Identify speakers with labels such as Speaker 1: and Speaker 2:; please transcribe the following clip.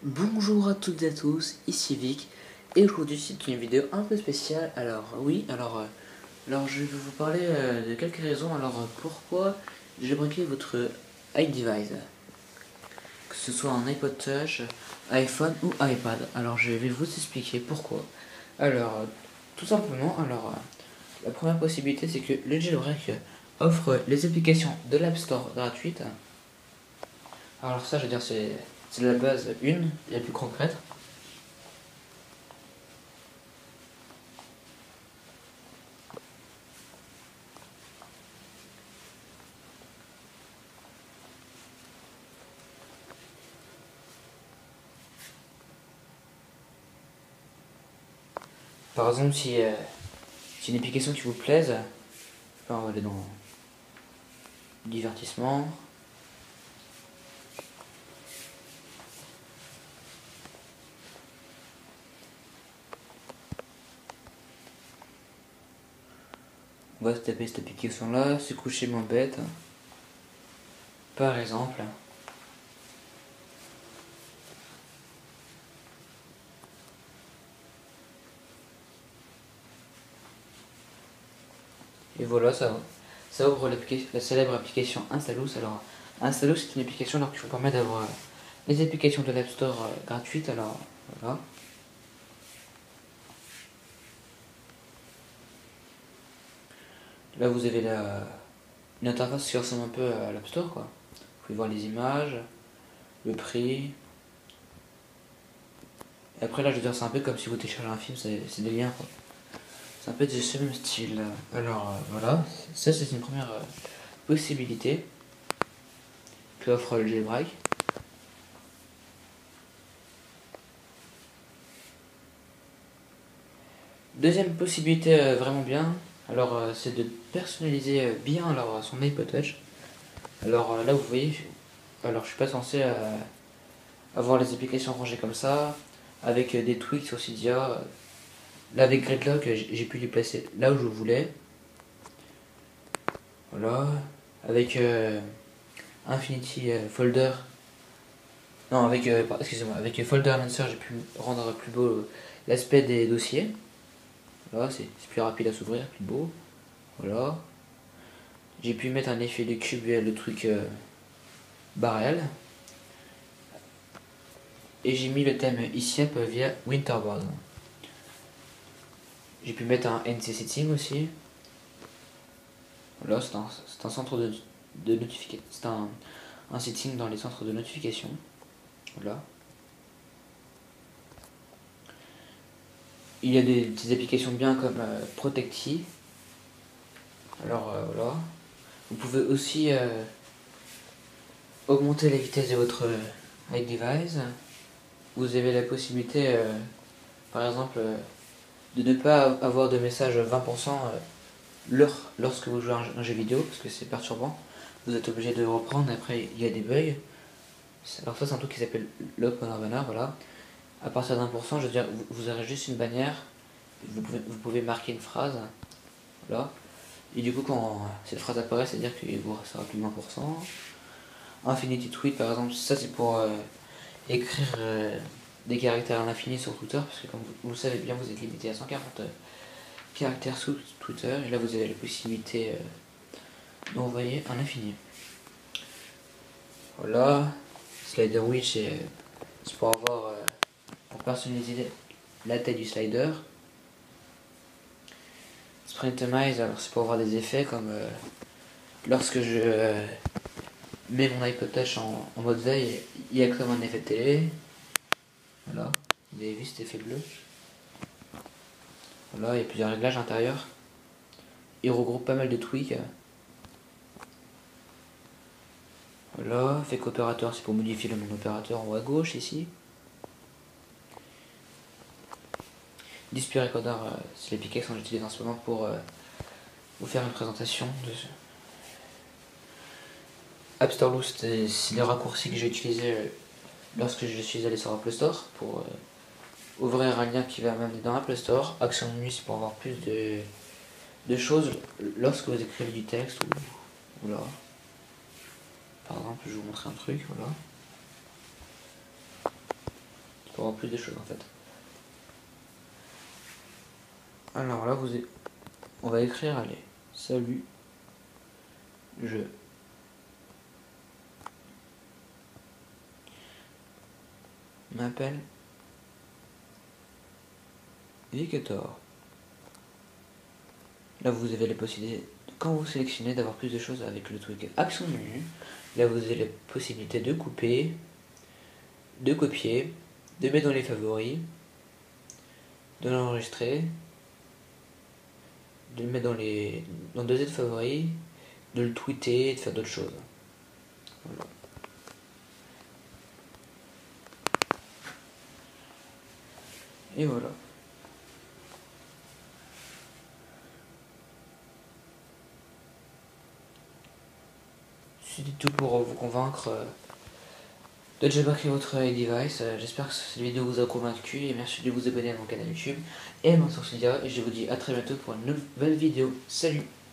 Speaker 1: Bonjour à toutes et à tous, ici Vic, et aujourd'hui c'est une vidéo un peu spéciale. Alors je vais vous parler de quelques raisons. Pourquoi j'ai briqué votre iDevice, que ce soit un iPod Touch, iPhone ou iPad. Alors je vais vous expliquer pourquoi. Tout simplement, la première possibilité c'est que le jailbreak offre les applications de l'App Store gratuites. Alors ça, je veux dire, c'est la base 1, la plus concrète. Par exemple, si une application qui vous plaise, on va aller dans divertissement. On va se taper cette application là, se coucher moins bête. Par exemple. Et voilà, ça ouvre la célèbre application Installous. Alors, Installous, c'est une application qui vous permet d'avoir les applications de l'App Store gratuites. Alors, voilà. Là, vous avez une interface qui ressemble un peu à l'App Store, quoi. Vous pouvez voir les images, le prix. Et après, là, je veux dire, c'est un peu comme si vous téléchargez un film, c'est des liens, quoi. C'est un peu de ce même style. Voilà, ça c'est une première possibilité que offre le jailbreak. Deuxième possibilité vraiment bien, c'est de personnaliser bien son iPod Touch. Là vous voyez, je suis pas censé avoir les applications rangées comme ça, avec des tweaks sur Cydia. Là avec Gridlock, j'ai pu les placer là où je voulais. Voilà, avec Infinity Folder. Non, excusez-moi, avec Folder Lancer, j'ai pu rendre plus beau l'aspect des dossiers. Là, c'est plus rapide à s'ouvrir, plus beau. Voilà. J'ai pu mettre un effet de cube via le truc barrel. Et j'ai mis le thème ICIEP via Winterboard. J'ai pu mettre un NC setting aussi. Voilà, c'est un centre de notification. C'est un setting dans les centres de notification. Voilà. Il y a des petites applications bien comme Protecti. Voilà. Vous pouvez aussi augmenter la vitesse de votre iDevice. Vous avez la possibilité, par exemple, de ne pas avoir de message 20% lorsque vous jouez à un jeu vidéo, parce que c'est perturbant. Vous êtes obligé de reprendre, après il y a des bugs. Alors ça c'est un truc qui s'appelle l'open banner, voilà. À partir d'1%, je veux dire, vous aurez juste une bannière, vous pouvez marquer une phrase, voilà. Et du coup quand cette phrase apparaît, c'est-à-dire qu'il vous restera plus de 20%. Infinity Tweet par exemple, ça c'est pour écrire des caractères à l'infini sur Twitter, parce que comme vous le savez bien, vous êtes limité à 140 caractères sous Twitter, et là vous avez la possibilité d'envoyer un infini. Voilà, slider width c'est pour pour personnaliser la taille du slider. Sprintemize, alors c'est pour avoir des effets comme lorsque je mets mon iPod Touch en mode veille, il y a comme un effet de télé. Voilà, vous avez vu cet effet bleu. Voilà, il y a plusieurs réglages intérieurs. Il regroupe pas mal de tweaks. Voilà, Fake Operator, c'est pour modifier le mon opérateur en haut à gauche ici. Display Recorder, c'est l'application que j'utilise en ce moment pour vous faire une présentation de ce. App Store Loose, c'est les raccourcis que j'ai utilisés lorsque je suis allé sur Apple Store pour ouvrir un lien qui va m'amener dans Apple Store. Action Nuit, c'est pour avoir plus de choses lorsque vous écrivez du texte ou là. Par exemple, je vais vous montrer un truc, voilà. pour avoir plus de choses en fait. Alors là, on va écrire, allez, salut, je m'appelle Victor. Là, vous avez la possibilité, quand vous sélectionnez, d'avoir plus de choses avec le truc action menu. Là, vous avez la possibilité de couper, de copier, de mettre dans les favoris, de l'enregistrer, de le mettre dans deux autres favoris, de le tweeter et de faire d'autres choses. Voilà. Et voilà. C'était tout pour vous convaincre de débarquer votre device. J'espère que cette vidéo vous a convaincu et merci de vous abonner à mon canal YouTube et à mon source média. Et je vous dis à très bientôt pour une nouvelle vidéo. Salut!